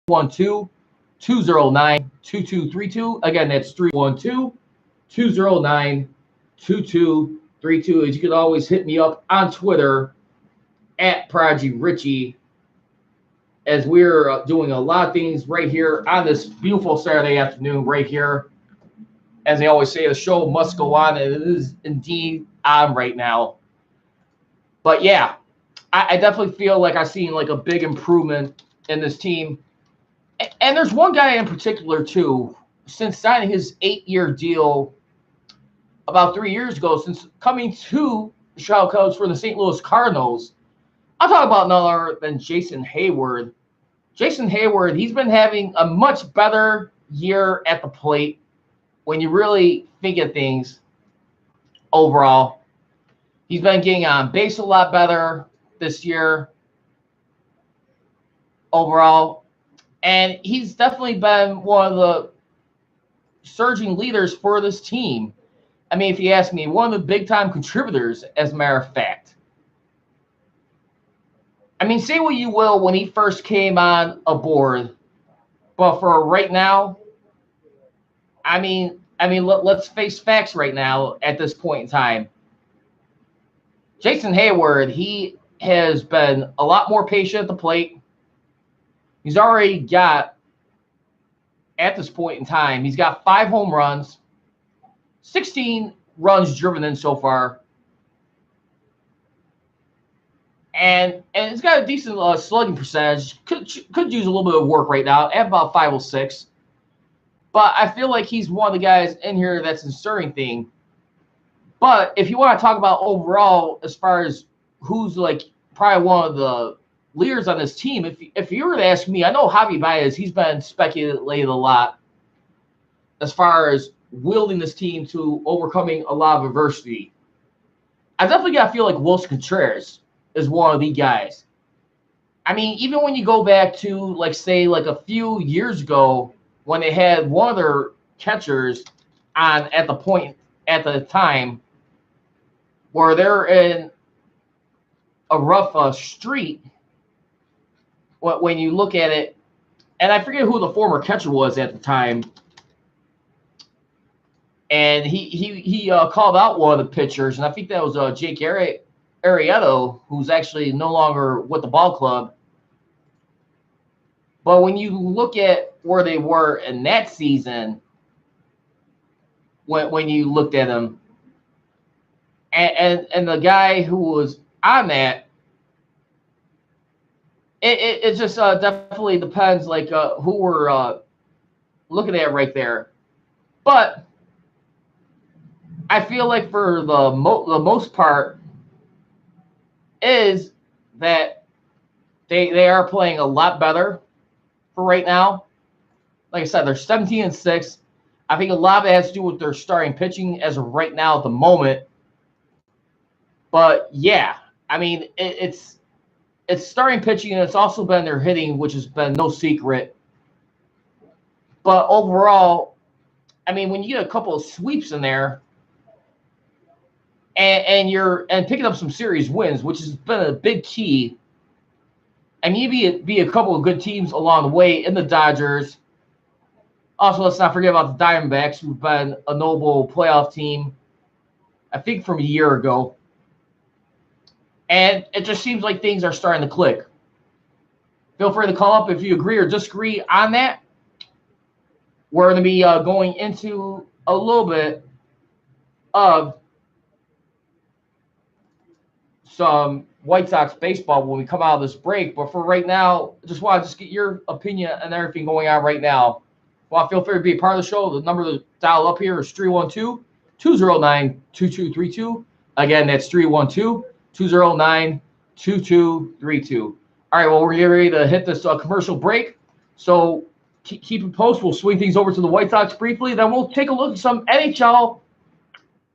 312-209-2232. Again, that's 312-209-2232. As you can always hit me up on Twitter at Prodigy Richey, as we're doing a lot of things right here on this beautiful Saturday afternoon right here. As they always say, the show must go on, and it is indeed on right now. But yeah, I definitely feel like I've seen like a big improvement in this team. And there's one guy in particular, too, since signing his 8-year deal about 3 years ago, since coming to the Chicago Cubs for the St. Louis Cardinals. I'll talk about none other than Jason Heyward. Jason Heyward, he's been having a much better year at the plate when you really think of things overall. He's been getting on base a lot better this year overall. And he's definitely been one of the surging leaders for this team. I mean, if you ask me, one of the big-time contributors, as a matter of fact. I mean, say what you will when he first came on aboard, but for right now, I mean, let's face facts right now at this point in time. Jason Heyward, he has been a lot more patient at the plate. He's already got, at this point in time, he's got 5 home runs, 16 runs driven in so far. And it's got a decent slugging percentage. Could use a little bit of work right now at about 506. But I feel like he's one of the guys in here that's inserting things. But if you want to talk about overall, as far as who's like probably one of the leaders on this team, if you were to ask me, I know Javi Baez, he's been speculated a lot as far as wielding this team to overcoming a lot of adversity. I definitely got to feel like Wilson Contreras is one of the guys. I mean, even when you go back to, like, say, like a few years ago when they had one of their catchers on at the time where they're in a rough street, when you look at it, and I forget who the former catcher was at the time, and he called out one of the pitchers, and I think that was Jake Arrieta, who's actually no longer with the ball club. But when you look at where they were in that season, when you looked at them, and the guy who was on that, it just definitely depends, like, who we're looking at right there. But I feel like for the most part is that they are playing a lot better for right now. Like I said, they're 17-6. I think a lot of it has to do with their starting pitching as of right now at the moment. But yeah, I mean, it's starting pitching, and it's also been their hitting, which has been no secret. But overall, I mean, when you get a couple of sweeps in there, and you're picking up some series wins, which has been a big key, and maybe be a couple of good teams along the way in the Dodgers. Also, let's not forget about the Diamondbacks, who've been a notable playoff team, I think, from a year ago. And it just seems like things are starting to click. Feel free to call up if you agree or disagree on that. We're going to be going into a little bit of some White Sox baseball when we come out of this break. But for right now, I just want to get your opinion on everything going on right now. Well, feel free to be a part of the show. The number to dial up here is 312-209-2232. Again, that's 312-209-2232. All right, well, we're getting ready to hit this commercial break. So keep it posted. We'll swing things over to the White Sox briefly. Then we'll take a look at some NHL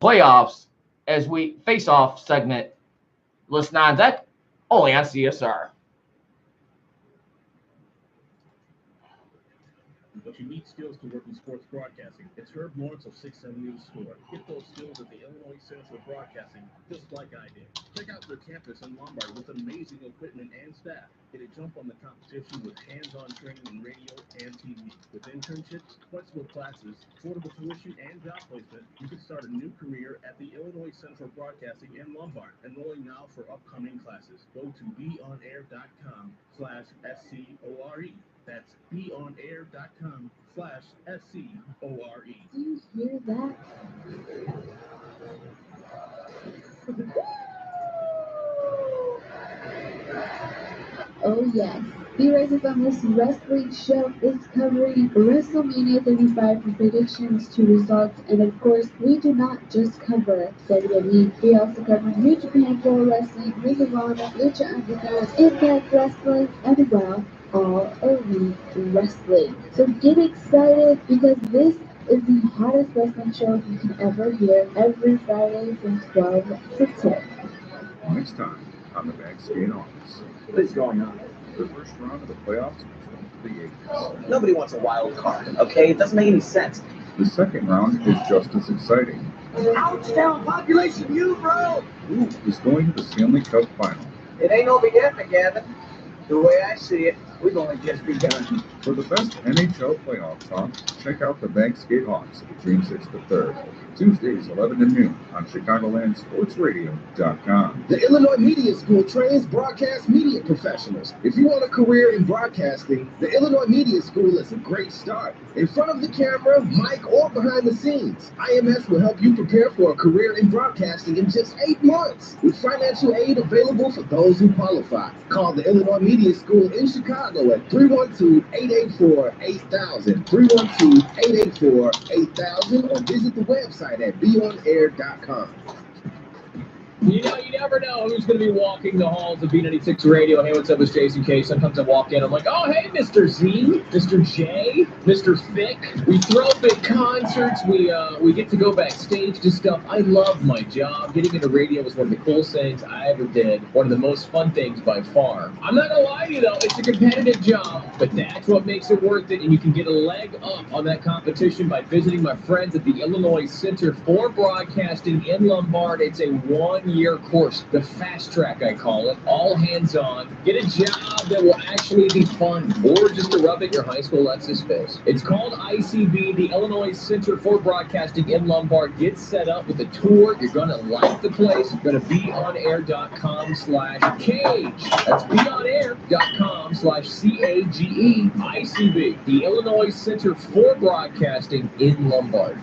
playoffs as we face off segment. Listen on deck, only on CSR. but you need skills to work in sports broadcasting. It's Herb Lawrence of 670 Store. Get those skills at the Illinois Center for Broadcasting, just like I did. Check out their campus in Lombard with amazing equipment and staff. Get a jump on the competition with hands-on training in radio and TV. With internships, flexible classes, affordable tuition, and job placement, you can start a new career at the Illinois Center for Broadcasting in Lombard. Enrolling now for upcoming classes. Go to beonair.com/SCORE. That's beonair.com/SCORE. Do you hear that? Oh yes, B-Races on this wrestling show is covering WrestleMania 35 from predictions to results, and of course, we do not just cover WWE, we also cover New Japan Pro Wrestling, Ring of Honor, Lucha Underground, Impact Wrestling, and well, all elite wrestling. So get excited because this is the hottest wrestling show you can ever hear every Friday from 12 to 10. Next time on the Backstage Office. What is going on? The first round of the playoffs between the Yankees. Nobody wants a wild card, okay? It doesn't make any sense. The second round is just as exciting. Ouch, down population, you, bro! Who is going to the Stanley Cup Final? It ain't no beginning, Gavin. The way I see it, we've only just begun. For the best NHL playoff talk, check out the Backstage Hawks June 6th to 3rd. Tuesdays, 11 to noon on ChicagolandSportsRadio.com. The Illinois Media School trains broadcast media professionals. If you want a career in broadcasting, the Illinois Media School is a great start. In front of the camera, mic, or behind the scenes, IMS will help you prepare for a career in broadcasting in just 8 months, with financial aid available for those who qualify. Call the Illinois Media School in Chicago at 312-884-8000, 312-884-8000, or visit the website at beonair.com. You know, you never know who's going to be walking the halls of B96 Radio. Hey, what's up? It's Jason K. Sometimes I walk in, I'm like, oh, hey, Mr. Z, Mr. J, Mr. Thick. We throw big concerts. We get to go backstage to stuff. I love my job. Getting into radio was one of the coolest things I ever did. One of the most fun things by far. I'm not going to lie to you, though. It's a competitive job, but that's what makes it worth it. And you can get a leg up on that competition by visiting my friends at the Illinois Center for Broadcasting in Lombard. It's a one-year course, the fast track I call it, all hands-on. Get a job that will actually be fun, or just to rub it your high school lets us face. It's called ICB, the Illinois Center for Broadcasting in Lombard. Get set up with a tour. You're going to like the place. Go to beonair.com/cage. That's beonair.com/CAGE. ICB, the Illinois Center for Broadcasting in Lombard.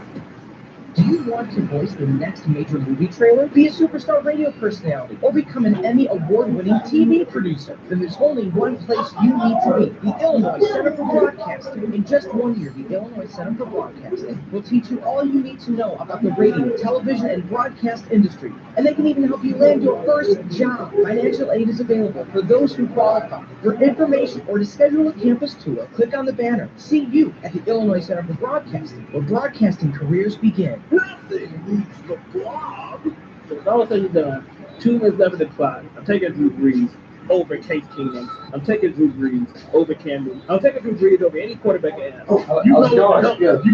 Do you want to voice the next major movie trailer, be a superstar radio personality, or become an Emmy award-winning TV producer? Then there's only one place you need to be, the Illinois Center for Broadcasting. In just 1 year, the Illinois Center for Broadcasting will teach you all you need to know about the radio, television, and broadcast industry. And they can even help you land your first job. Financial aid is available for those who qualify. For information or to schedule a campus tour, click on the banner. See you at the Illinois Center for Broadcasting, where broadcasting careers begin. Nothing beats the blob. So it's all said and done. 2 minutes left in the clock. I'm taking Drew Brees over Case Keenum. I'm taking Drew Brees over Campbell. I'm taking Drew Brees over any quarterback in the NFL. You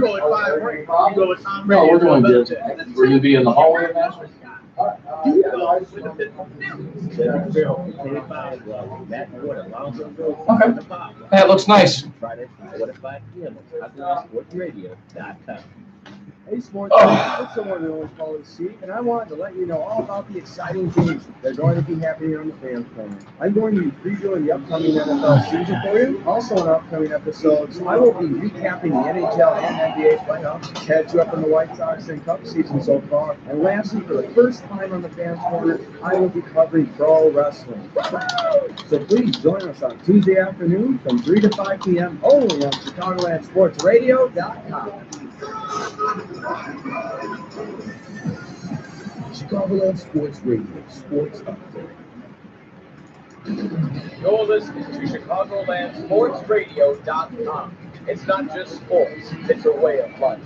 go at 5 rings. You go at Tom Brady. No, we're doing good. We're going to be in the hallway, Master? You go with the fifth Okay. That looks nice. Friday, 5 p.m. on SportsRadio.com. Hey sports, it's someone who always Pauly C, and I wanted to let you know all about the exciting things that are going to be happening on the Fans Corner. I'm going to be previewing the upcoming NFL season for you. Also in upcoming episodes, I will be recapping the NHL and NBA playoffs, catch you up on the White Sox and Cup season so far, and lastly, for the first time on the Fans Corner, I will be covering pro wrestling. So please join us on Tuesday afternoon from 3 to 5 p.m. only on ChicagolandSportsRadio.com. Chicagoland Sports Radio, Sports Update. You're listening to ChicagolandSportsRadio.com. It's not just sports, it's a way of life.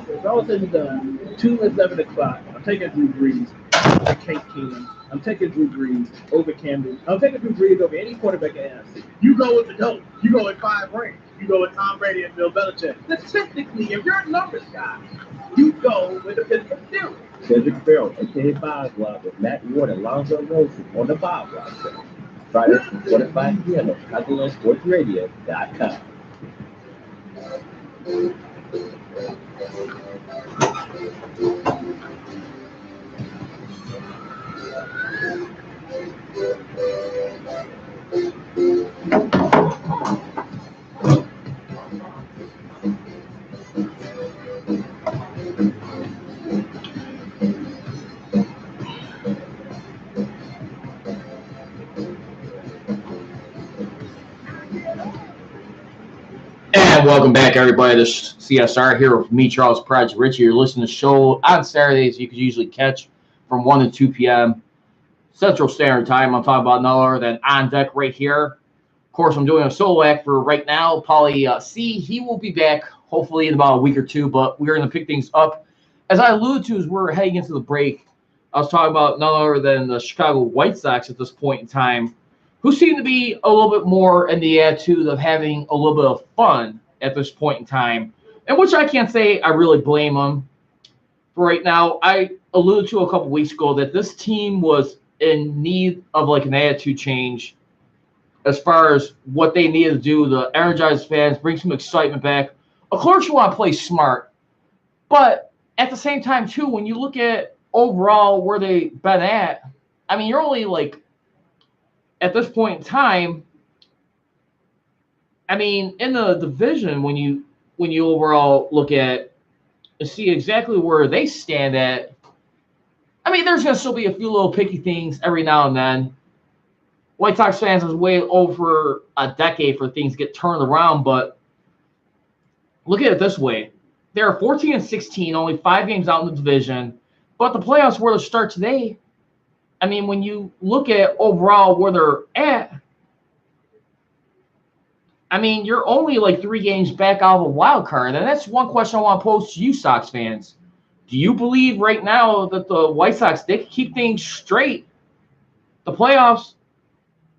It's all said and done. 2 minutes left in the clock. I'm taking Drew Brees over Case Keenum. I'm taking Drew Brees over Campbell. I'm taking Drew Brees over any quarterback in the NFC. You go with the GOAT. You go with 5 rings. You go with Tom Brady and Bill Belichick. Statistically, if you're a numbers guy, you go with the Pittsburgh Steelers. Cedric Farrell, a.k.a. Boswell, with Matt Ward and Lonzo Rosen on the Boswell Show. Friday from 4 to 5 p.m. on ChicagoSportsRadio.com. And welcome back, everybody, to CSR here with me, Charles Prodigy Richey. You're listening to the show on Saturdays. You could usually catch from 1 to 2 p.m. Central Standard Time. I'm talking about none other than On Deck right here. Of course, I'm doing a solo act for right now. Pauly C, he will be back hopefully in about a week or two, but we're going to pick things up. As I alluded to, as we're heading into the break, I was talking about none other than the Chicago White Sox at this point in time, who seem to be a little bit more in the attitude of having a little bit of fun at this point in time, and which I can't say I really blame them for right now. I alluded to a couple weeks ago that this team was in need of like an attitude change as far as what they needed to do to energize fans, bring some excitement back. Of course, you want to play smart, but at the same time, too, when you look at overall where they've been at, I mean, you're only like, at this point in time, I mean, in the division, when you overall look at and see exactly where they stand at, I mean, there's going to still be a few little picky things every now and then. White Sox fans has waited over a decade for things to get turned around, but look at it this way. They're 14-16, only 5 games out in the division, but the playoffs were to start today. I mean, when you look at overall where they're at, I mean, you're only like 3 games back out of a wild card. And that's one question I want to pose to you, Sox fans. Do you believe right now that the White Sox, they can keep things straight? The playoffs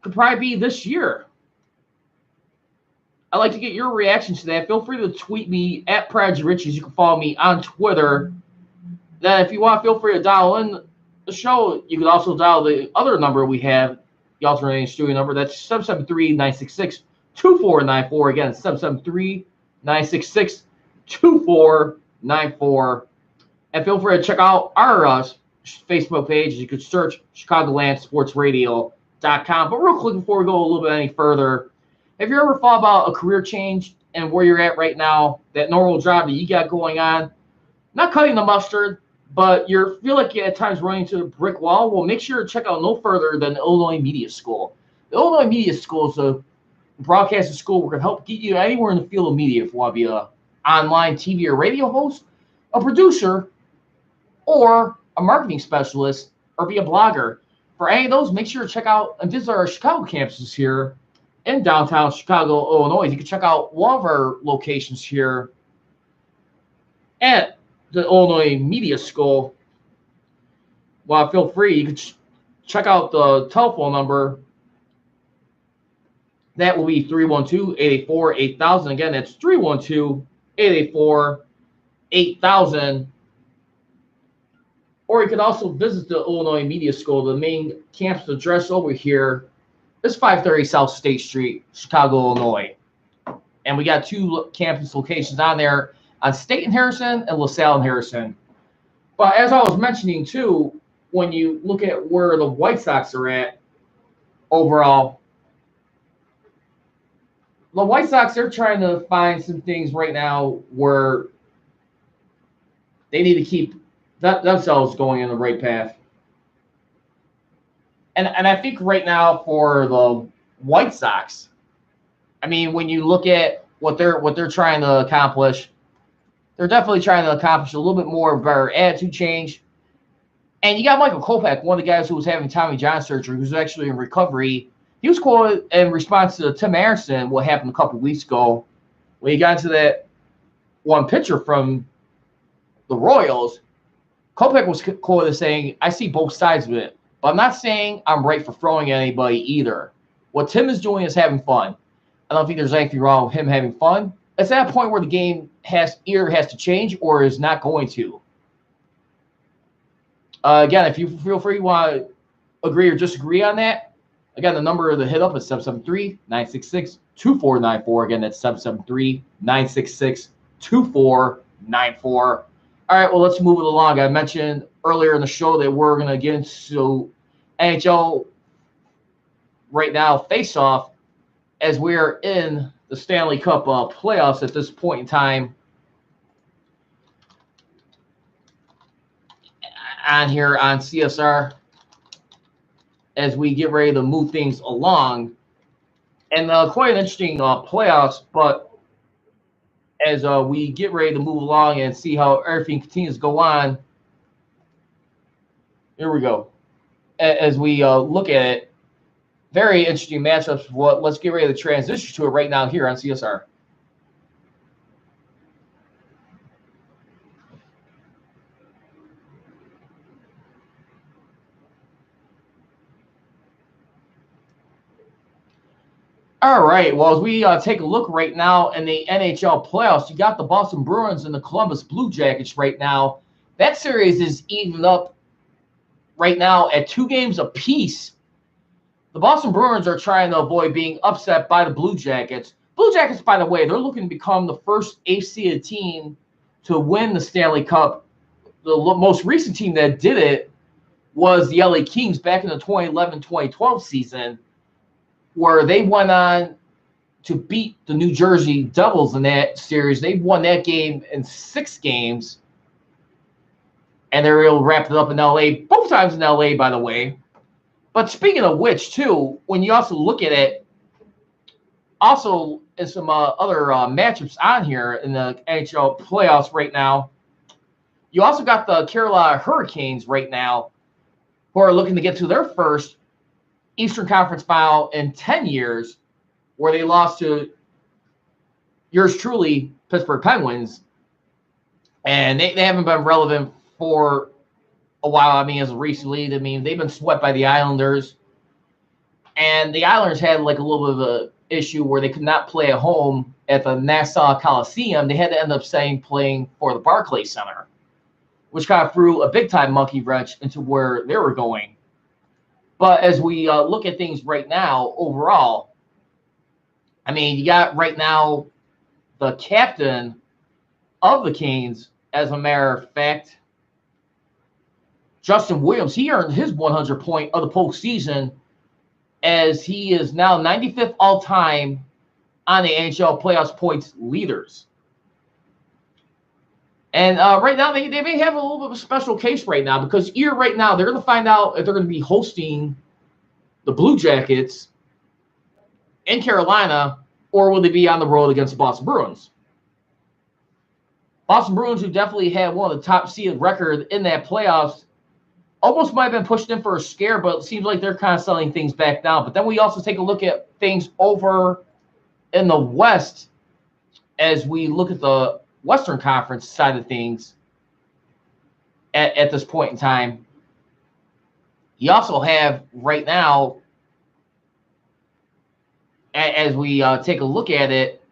could probably be this year. I'd like to get your reactions to that. Feel free to tweet me at Prodigy Richey. You can follow me on Twitter. Then if you want, feel free to dial in the show. You can also dial the other number we have, the alternating studio number. That's 773-966-2494. Again, 773-966-2494. And feel free to check out our Facebook page. You could search ChicagolandSportsRadio.com. But real quick, before we go a little bit any further, have you ever thought about a career change and where you're at right now, that normal job that you got going on, not cutting the mustard, but you feel like you're at times running into a brick wall? Well, make sure to check out no further than the Illinois Media School. The Illinois Media School is a broadcasting school where we can help get you anywhere in the field of media. If you want to be an online TV or radio host, a producer, or a marketing specialist, or be a blogger. For any of those, make sure to check out and visit our Chicago campuses here in downtown Chicago, Illinois. You can check out one of our locations here at the Illinois Media School. Well, feel free. You can check out the telephone number. That will be 312-884-8000. Again, that's 312-884-8000. Or you could also visit the Illinois Media School. The main campus address over here is 530 South State Street, Chicago, Illinois. And we got 2 campus locations on there, on State and Harrison and LaSalle and Harrison. But as I was mentioning, too, when you look at where the White Sox are at overall, the White Sox, they're trying to find some things right now where they need to keep themselves going in the right path. And I think right now for the White Sox, I mean, when you look at what they're trying to accomplish, they're definitely trying to accomplish a little bit more of a better attitude change. And you got Michael Kopech, one of the guys who was having Tommy John surgery, who's actually in recovery. He was quoted in response to Tim Anderson, what happened a couple weeks ago, when he got into that one pitcher from the Royals. Kopech was quoted as saying, "I see both sides of it, but I'm not saying I'm right for throwing at anybody either." What Tim is doing is having fun. I don't think there's anything wrong with him having fun. It's at a point where the game either has to change or is not going to. Again, if you feel free, you want to agree or disagree on that, again, the number to hit up is 773-966-2494. Again, that's 773-966-2494. All right, well, let's move it along. I mentioned earlier in the show that we're going to get into NHL right now face-off as we're in the Stanley Cup playoffs at this point in time on here on CSR as we get ready to move things along. And quite an interesting playoffs, but as we get ready to move along and see how everything continues to go on, here we go. As we look at it, very interesting matchups. Let's get ready to transition to it right now here on CSR. All right, well, as we take a look right now in the NHL playoffs, you got the Boston Bruins and the Columbus Blue Jackets right now. That series is evened up right now at 2 games apiece. The Boston Bruins are trying to avoid being upset by the Blue Jackets. Blue Jackets, by the way, they're looking to become the first AFC team to win the Stanley Cup. The most recent team that did it was the LA Kings back in the 2011-2012 season, where they went on to beat the New Jersey Devils in that series. They won that game in 6 games, and they were able to wrap it up in LA, both times in LA, by the way. But speaking of which, too, when you also look at it, also in some other matchups on here in the NHL playoffs right now, you also got the Carolina Hurricanes right now, who are looking to get to their first Eastern Conference final in 10 years, where they lost to yours truly, Pittsburgh Penguins. And they haven't been relevant for a while. I mean, as recently, I mean, they've been swept by the Islanders. And the Islanders had like a little bit of an issue where they could not play at home at the Nassau Coliseum. They had to end up playing for the Barclays Center, which kind of threw a big-time monkey wrench into where they were going. But as we look at things right now, overall, I mean, you got right now the captain of the Canes, as a matter of fact, Justin Williams. He earned his 100 point of the postseason, as he is now 95th all-time on the NHL playoffs points leaders. And right now, they may have a little bit of a special case right now, because here right now, they're going to find out if they're going to be hosting the Blue Jackets in Carolina, or will they be on the road against the Boston Bruins? Boston Bruins, who definitely had one of the top seeded record in that playoffs, almost might have been pushed in for a scare, but it seems like they're kind of selling things back down. But then we also take a look at things over in the West as we look at the Western Conference side of things at this point in time. You also have right now, as we take a look at it,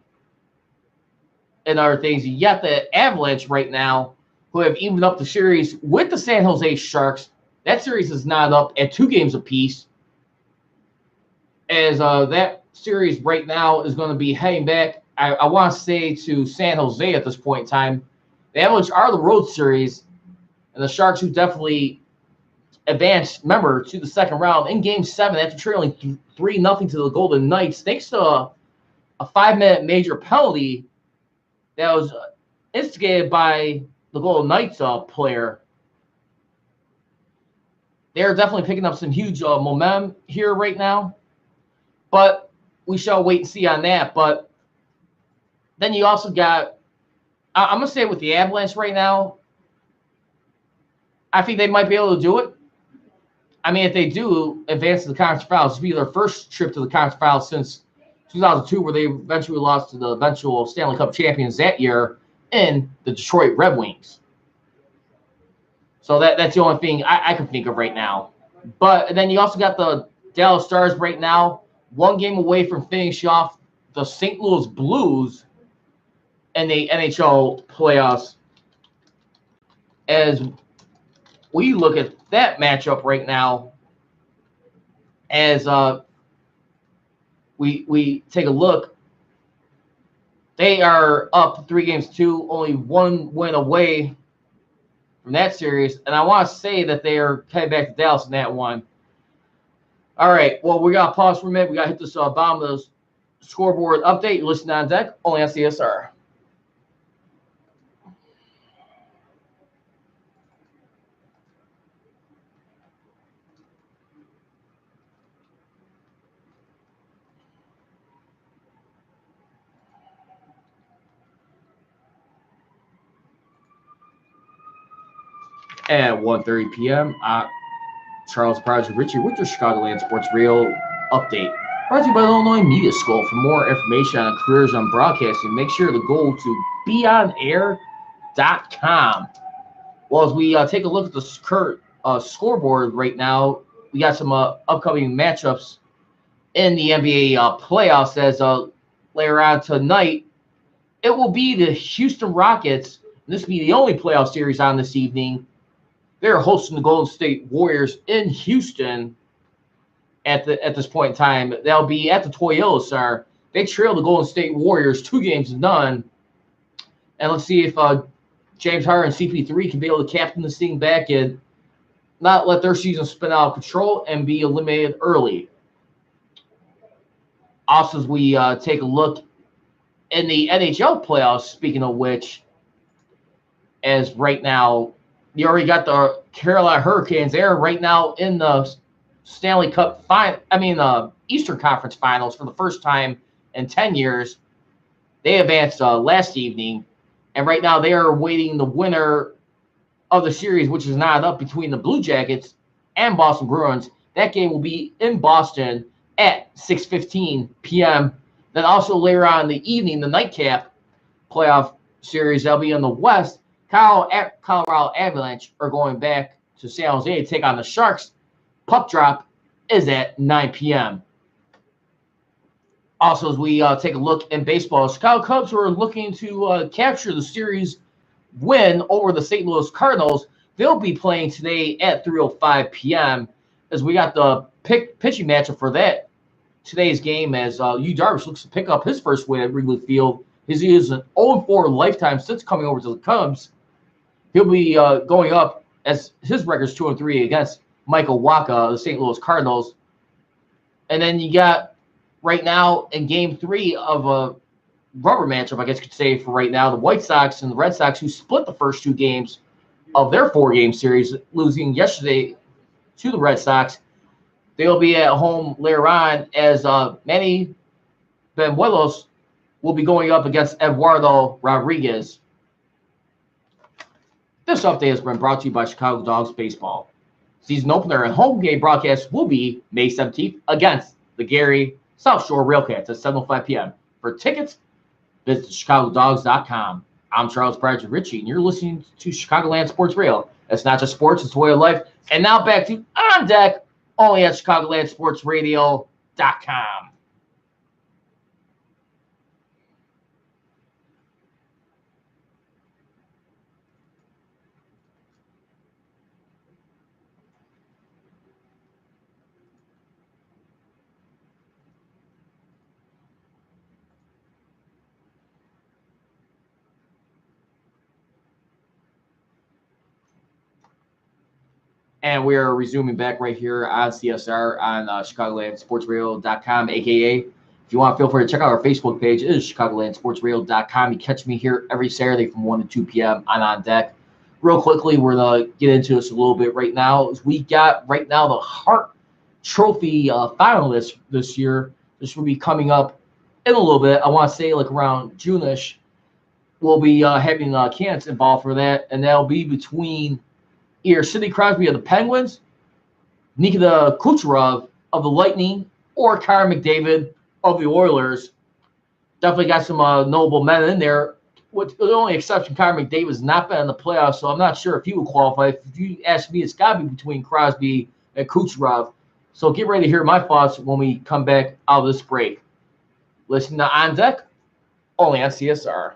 and other things, you got the Avalanche right now, who have evened up the series with the San Jose Sharks. That series is not up at 2 games apiece, as that series right now is going to be heading back, I want to say, to San Jose at this point in time. The Avalanche are the road series, and the Sharks, who definitely advanced, remember, to the second round in Game 7 after trailing 3-0 to the Golden Knights, thanks to a 5-minute major penalty that was instigated by the Golden Knights player. They're definitely picking up some huge momentum here right now, but we shall wait and see on that. But then you also got, I'm going to say with the Avalanche right now, I think they might be able to do it. I mean, if they do advance to the conference finals, this will be their first trip to the conference finals since 2002, where they eventually lost to the eventual Stanley Cup champions that year in the Detroit Red Wings. So that's the only thing I can think of right now. But then you also got the Dallas Stars right now. one game away from finishing off the St. Louis Blues in the NHL playoffs. As we look at that matchup right now, as we take a look, they are up 3-2, only one win away from that series. And I want to say that they are heading back to Dallas in that one. All right, well, we got to pause for a minute. We got to hit this bottom of the scoreboard update. You're listening on deck, only on CSR. At 1:30 p.m., Charles Prodigy Richey with your Chicagoland Sports Radio update. Brought to you by the Illinois Media School. For more information on careers on broadcasting, make sure to go to beonair.com. Well, as we take a look at the current scoreboard right now, we got some upcoming matchups in the NBA playoffs. As later on tonight, it will be the Houston Rockets. This will be the only playoff series on this evening. They're hosting the Golden State Warriors in Houston at this point in time. They'll be at the Toyota Center. They trail the Golden State Warriors 2-0. And let's see if James Harden and CP3 can be able to captain this thing back and not let their season spin out of control and be eliminated early. Also, as we take a look in the NHL playoffs, speaking of which, as right now, you already got the Carolina Hurricanes there right now in the Stanley Cup Eastern Conference Finals for the first time in 10 years. They advanced last evening, and right now they are awaiting the winner of the series, which is knotted up between the Blue Jackets and Boston Bruins. That game will be in Boston at 6:15 p.m. Then also later on in the evening, the nightcap playoff series, that'll be in the West. Colorado Avalanche are going back to San Jose to take on the Sharks. Puck drop is at 9 p.m. Also, as we take a look in baseball, Chicago Cubs are looking to capture the series win over the St. Louis Cardinals. They'll be playing today at 3:05 p.m. as we got the pitching matchup for that today's game, as Darvish looks to pick up his first win at Wrigley Field. He is an 0-4 lifetime since coming over to the Cubs. He'll be going up as his record's 2-3 against Michael Wacha, the St. Louis Cardinals. And then you got right now in Game 3 of a rubber matchup, I guess you could say, for right now, the White Sox and the Red Sox, who split the first 2 games of their 4-game series, losing yesterday to the Red Sox. They'll be at home later on as Manny Benuelos will be going up against Eduardo Rodriguez. This update has been brought to you by Chicago Dogs Baseball. Season opener and home game broadcast will be May 17th against the Gary South Shore Railcats at 7:05 p.m. For tickets, visit ChicagoDogs.com. I'm Charles Prodigy Richey, and you're listening to Chicagoland Sports Radio. It's not just sports, it's the way of life. And now back to On Deck, only at ChicagolandSportsRadio.com. And we are resuming back right here on CSR on ChicagolandSportsRadio.com, a.k.a. if you want, feel free to check out our Facebook page. It is ChicagolandSportsRadio.com. You catch me here every Saturday from 1 to 2 p.m. on Deck. Real quickly, we're going to get into this a little bit right now. We got right now the Hart Trophy finalists this year. This will be coming up in a little bit. I want to say like around June-ish. We'll be having candidates involved for that, and that'll be between either Sidney Crosby of the Penguins, Nikita Kucherov of the Lightning, or Connor McDavid of the Oilers. Definitely got some notable men in there. With the only exception, Connor McDavid has not been in the playoffs, so I'm not sure if he would qualify. If you ask me, it's got to be between Crosby and Kucherov. So get ready to hear my thoughts when we come back out of this break. Listen to On Deck, only on CSR.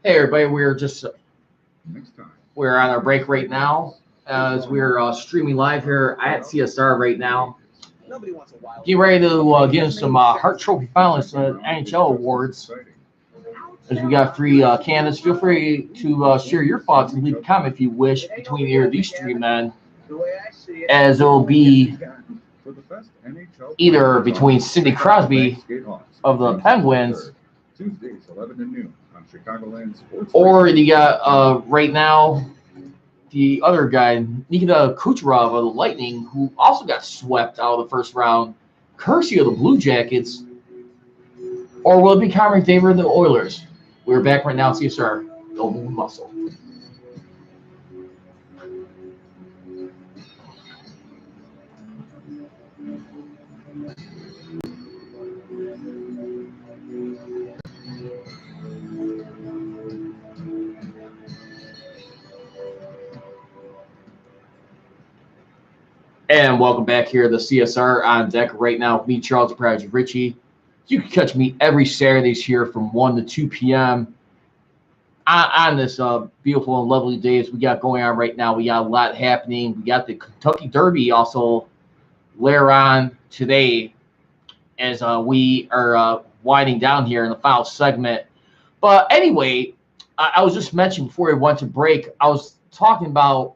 Hey everybody, we're on our break right now as we're streaming live here at CSR right now. Get ready to get some Hart Trophy finalists NHL awards. As we got 3 candidates, feel free to share your thoughts and leave a comment if you wish between either of these 3 men, as it will be either between Sidney Crosby of the Penguins, Tuesdays, 11 to noon on Chicagoland Sports. or you got right now the other guy, Nikita Kucherov of the Lightning, who also got swept out of the first round, courtesy of the Blue Jackets. Or will it be Connor McDavid and the Oilers? We're back right now, CSR. Go move muscle. And welcome back here to the CSR on deck right now with me, Charles, Prodigy, Richey. You can catch me every Saturdays here from 1 to 2 p.m. on this beautiful and lovely days we got going on right now. We got a lot happening. We got the Kentucky Derby also later on today as we are winding down here in the final segment. But anyway, I was just mentioning before we went to break, I was talking about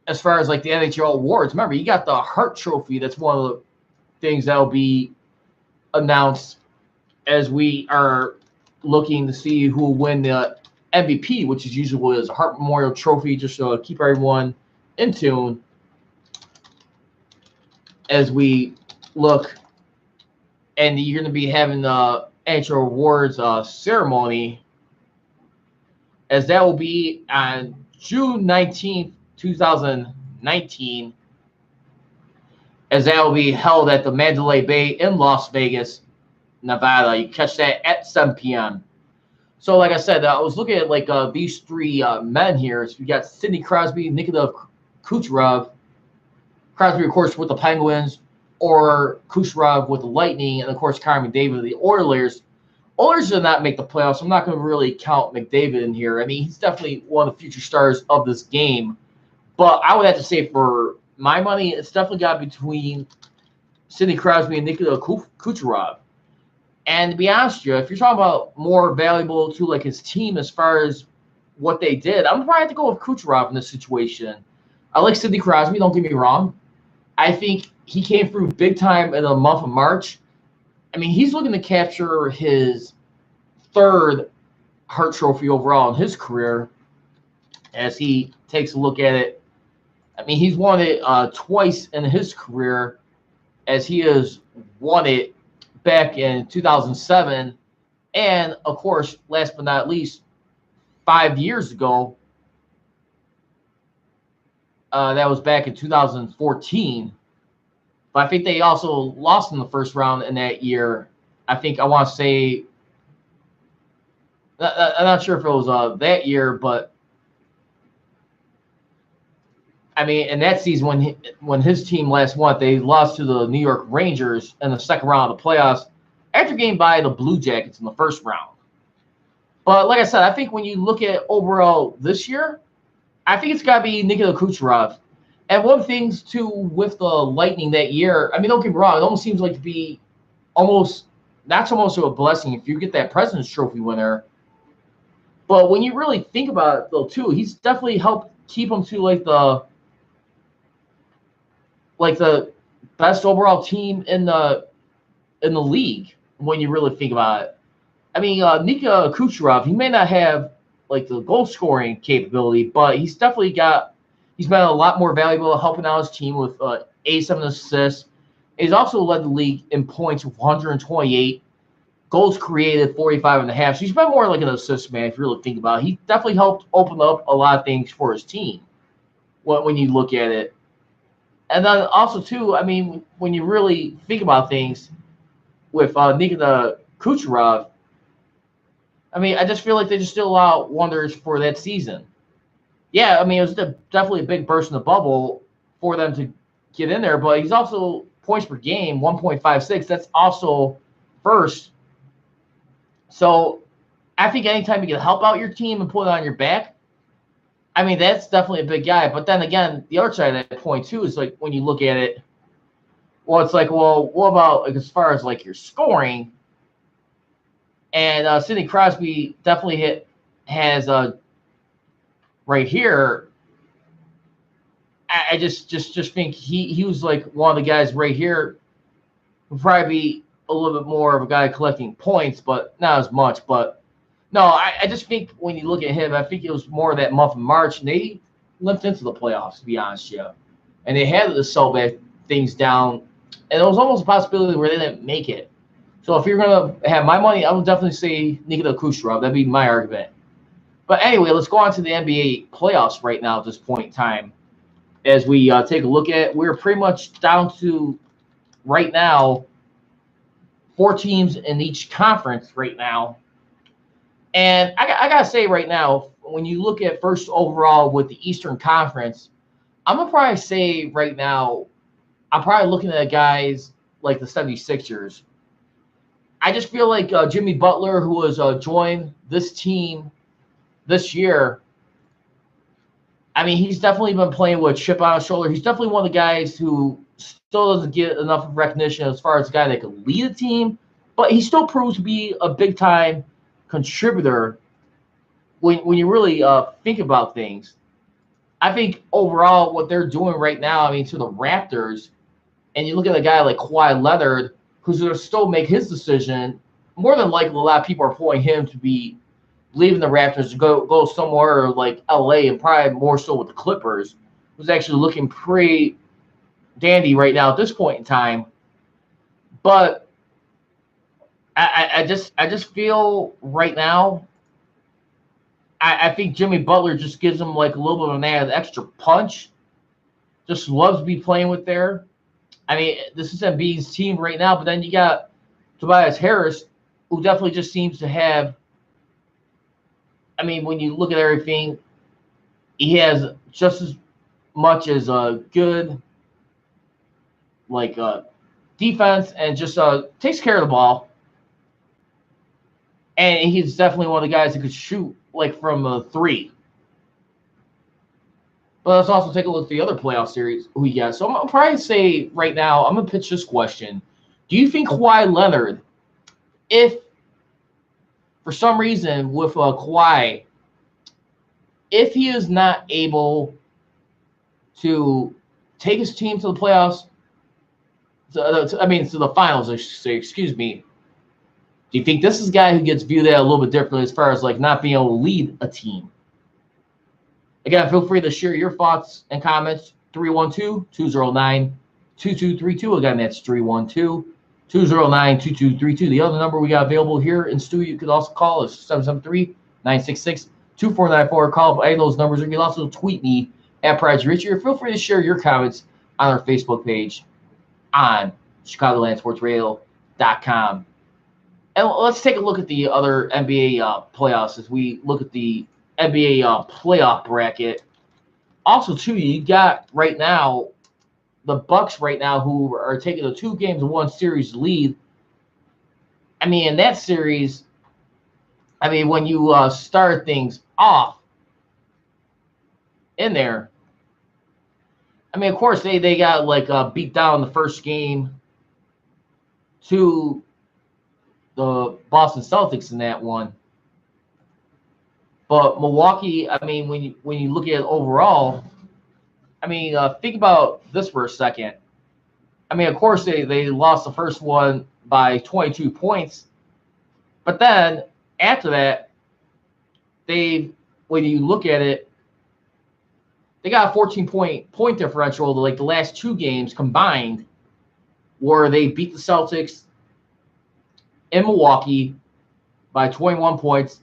as far as like the NHL awards. Remember, you got the Hart Trophy. That's one of the things that will be announced as we are looking to see who will win the MVP, which is usually a Hart Memorial Trophy, just to keep everyone in tune as we look. And you're going to be having the NHL awards ceremony, as that will be on June 19th, 2019, as that will be held at the Mandalay Bay in Las Vegas, Nevada. You catch that at 7 p.m. So, like I said, I was looking at like these three men here. So we got Sidney Crosby, Nikita Kucherov. Crosby, of course, with the Penguins, or Kucherov with the Lightning, and of course, Connor McDavid, the Oilers. Oilers did not make the playoffs. I'm not going to really count McDavid in here. I mean, he's definitely one of the future stars of this game. But I would have to say, for my money, it's definitely got between Sidney Crosby and Nikita Kucherov. And to be honest with you, if you're talking about more valuable to like his team as far as what they did, I'm probably have to go with Kucherov in this situation. I like Sidney Crosby, don't get me wrong. I think he came through big time in the month of March. I mean, he's looking to capture his third Hart Trophy overall in his career as he takes a look at it. I mean, he's won it twice in his career, as he has won it back in 2007. And, of course, last but not least, 5 years ago, that was back in 2014. But I think they also lost in the first round in that year. I want to say, I'm not sure if it was that year, but I mean, in that season when his team last won, they lost to the New York Rangers in the second round of the playoffs after getting by the Blue Jackets in the first round. But like I said, I think when you look at overall this year, I think it's got to be Nikita Kucherov. And one of the things, too, with the Lightning that year, I mean, don't get me wrong, it almost seems like to be almost not so much of a blessing if you get that President's Trophy winner. But when you really think about it, though, too, he's definitely helped keep him to like the best overall team in the league when you really think about it. I mean, Nikita Kucherov, he may not have like the goal scoring capability, but he's been a lot more valuable helping out his team with 87 assists. He's also led the league in points with 128, goals created 45.5. So he's been more like an assist man if you really think about it. He definitely helped open up a lot of things for his team when you look at it. And then also, too, I mean, when you really think about things with Nikita Kucherov, I mean, I just feel like they just did a lot of wonders for that season. Yeah, I mean, it was definitely a big burst in the bubble for them to get in there, but he's also points per game, 1.56. That's also first. So I think anytime you can help out your team and put it on your back, I mean, that's definitely a big guy. But then again, the other side of that point, too, is like when you look at it, well, it's like, well, what about like, as far as like your scoring? And Sidney Crosby definitely has right here. I just think he was like one of the guys right here would probably be a little bit more of a guy collecting points, but not as much. But no, I just think when you look at him, I think it was more that month of March, and they limped into the playoffs, to be honest with you. And they had to sell back things down, and it was almost a possibility where they didn't make it. So if you're going to have my money, I would definitely say Nikita Kucherov. That'd be my argument. But anyway, let's go on to the NBA playoffs right now at this point in time. As we take a look at it, we're pretty much down to, right now, 4 teams in each conference right now. And I got to say right now, when you look at first overall with the Eastern Conference, I'm going to probably say right now, I'm probably looking at guys like the 76ers. I just feel like Jimmy Butler, who has joined this team this year, I mean, he's definitely been playing with a chip on his shoulder. He's definitely one of the guys who still doesn't get enough recognition as far as a guy that could lead a team, but he still proves to be a big-time contributor when you really think about things. I think overall what they're doing right now, I mean, to the Raptors, and you look at a guy like Kawhi Leonard, who's going to still make his decision, more than likely a lot of people are pulling him to be leaving the Raptors to go somewhere like LA, and probably more so with the Clippers, who's actually looking pretty dandy right now at this point in time. But I just feel right now, I think Jimmy Butler just gives him like a little bit of an added extra punch. Just loves to be playing with there. I mean, this is Embiid's team right now, but then you got Tobias Harris, who definitely just seems to have, I mean, when you look at everything, he has just as much as a good, like, defense, and just takes care of the ball. And he's definitely one of the guys that could shoot, like, from 3. But let's also take a look at the other playoff series we got. So I'm going to probably say right now, I'm going to pitch this question. Do you think Kawhi Leonard, if for some reason with Kawhi, if he is not able to take his team to the playoffs, to the finals, I should say, excuse me, do you think this is a guy who gets viewed at a little bit differently as far as like not being able to lead a team? Again, feel free to share your thoughts and comments. 312-209-2232. Again, that's 312-209-2232. The other number we got available here in studio, you could also call is 773-966-2494. Call any of those numbers. You can also tweet me at Prodigy Richey, or feel free to share your comments on our Facebook page on ChicagolandSportsRadio.com. And let's take a look at the other NBA playoffs as we look at the NBA playoff bracket. Also, too, you got right now the Bucks right now who are taking a 2-1 series lead. I mean, in that series, I mean, when you start things off in there, I mean, of course, they got like beat down in the first game to the Boston Celtics in that one. But Milwaukee, I mean, when you look at it overall, I mean, think about this for a second. I mean, of course, they lost the first one by 22 points. But then, after that, when you look at it, they got a 14-point differential like the last 2 games combined, where they beat the Celtics in Milwaukee by 21 points,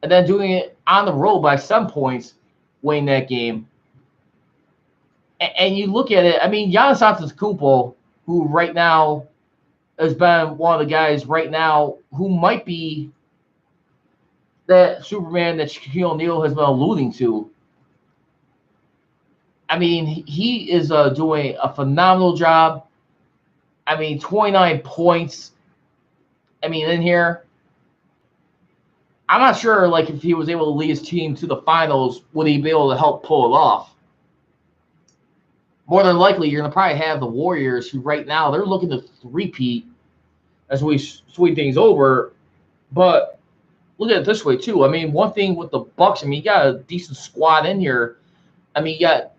and then doing it on the road by 7 points, winning that game. And you look at it, I mean, Giannis Antetokounmpo, who right now has been one of the guys right now who might be that Superman that Shaquille O'Neal has been alluding to. I mean, he is doing a phenomenal job. I mean, 29 points. I mean, in here, I'm not sure, like, if he was able to lead his team to the finals, would he be able to help pull it off? More than likely, you're going to probably have the Warriors, who right now, they're looking to repeat as we sweep things over. But look at it this way, too. I mean, one thing with the Bucks, I mean, you got a decent squad in here. I mean, you got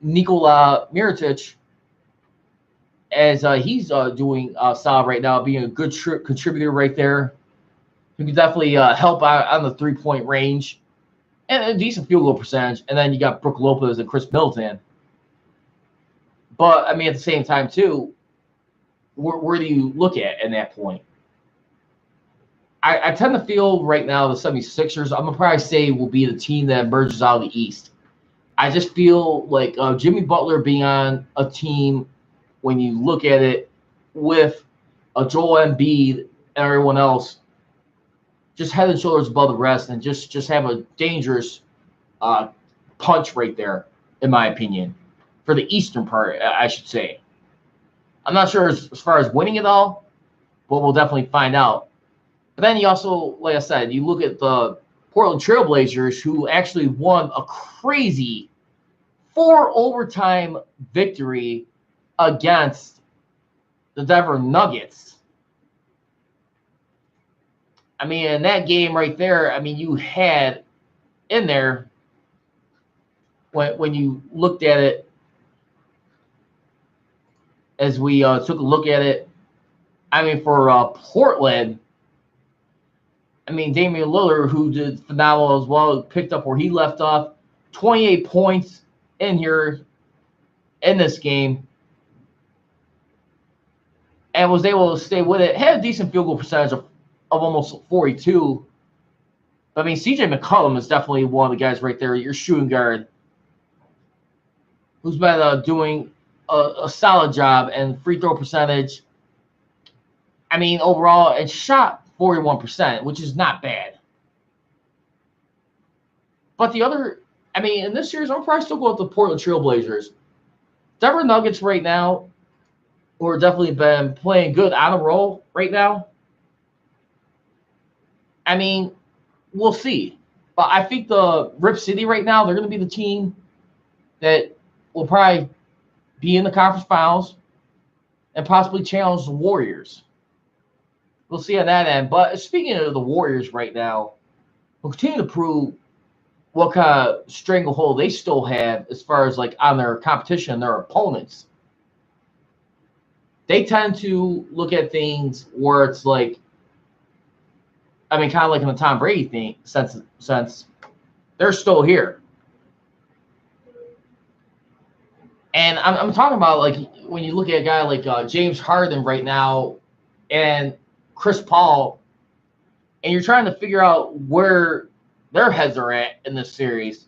Nikola Mirotic, as he's doing solid right now, being a good contributor right there. Who can definitely help out on the 3-point range and a decent field goal percentage. And then you got Brook Lopez and Chris Middleton. But, I mean, at the same time, too, where do you look at that point? I tend to feel right now the 76ers, I'm going to probably say, will be the team that emerges out of the East. I just feel like Jimmy Butler being on a team, when you look at it, with a Joel Embiid and everyone else, just head and shoulders above the rest, and just have a dangerous punch right there, in my opinion, for the Eastern part, I should say. I'm not sure as far as winning it all, but we'll definitely find out. But then you also, like I said, you look at the Portland Trailblazers, who actually won a crazy 4-overtime victory against the Denver Nuggets. I mean, in that game right there, I mean, you had in there, when you looked at it, as we took a look at it, I mean, for Portland, I mean, Damian Lillard, who did phenomenal as well, picked up where he left off, 28 points in here in this game, and was able to stay with it. Had a decent field goal percentage of almost 42. But, I mean, CJ McCollum is definitely one of the guys right there, your shooting guard, who's been doing a solid job, and free throw percentage. I mean, overall, it shot 41%, which is not bad. But the other, I mean, in this series, I'm probably still going with the Portland Trailblazers. Denver Nuggets right now, who are definitely been playing good on a roll right now. I mean, we'll see. But I think the Rip City right now, they're going to be the team that will probably be in the conference finals and possibly challenge the Warriors. We'll see on that end. But speaking of the Warriors right now, we'll continue to prove what kind of stranglehold they still have as far as like on their competition, their opponents. They tend to look at things where it's like, I mean, kind of like in the Tom Brady thing, since they're still here. And I'm talking about, like, when you look at a guy like James Harden right now and Chris Paul, and you're trying to figure out where their heads are at in this series.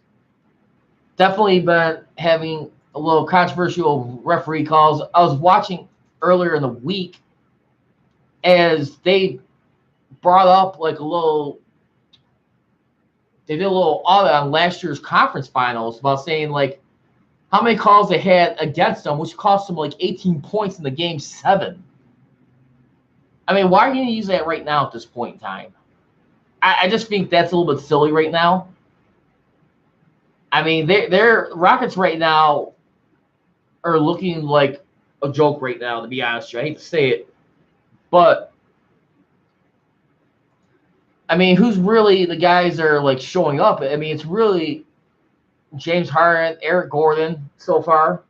Definitely been having a little controversial referee calls. I was watching earlier in the week as they brought up like they did a little audit on last year's conference finals about saying like how many calls they had against them, which cost them like 18 points in the game 7. I mean, why are you going to use that right now at this point in time? I just think that's a little bit silly right now. I mean, their Rockets right now are looking like a joke right now, to be honest with you. I hate to say it. But, I mean, who's really the guys that are, like, showing up? I mean, it's really James Harden, Eric Gordon so far.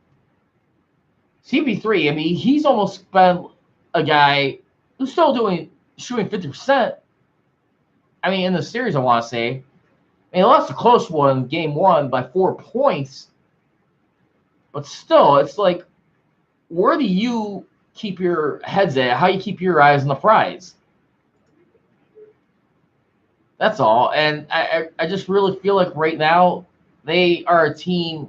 CP3, I mean, he's almost been a guy who's still shooting 50%. I mean, in the series, I want to say. I mean, they lost a close one, game 1, by 4 points. But still, it's like, where do you keep your heads at? How you keep your eyes on the prize? That's all. And I just really feel like right now, they are a team.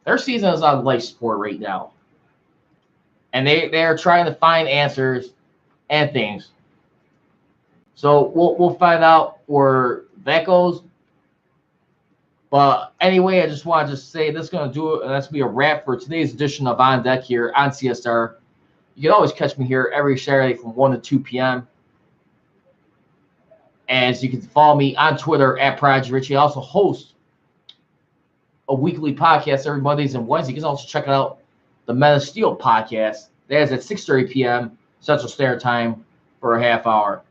Their season is on life support right now. And they are trying to find answers and things. So we'll find out where that goes. But anyway, I just want to say that's going to do it. And that's going to be a wrap for today's edition of On Deck here on CSR. You can always catch me here every Saturday from 1 to 2 p.m. As you can follow me on Twitter at Prodigy Richey. I also host a weekly podcast every Mondays and Wednesdays. You can also check out the Men of Steel podcast. That is at 6:30 p.m. Central Standard Time for a half hour.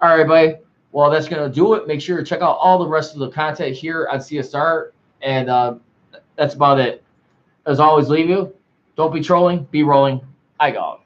All right, everybody. Well, that's going to do it. Make sure to check out all the rest of the content here on CSR. And that's about it. As always, leave you. Don't be trolling. Be rolling. I got it.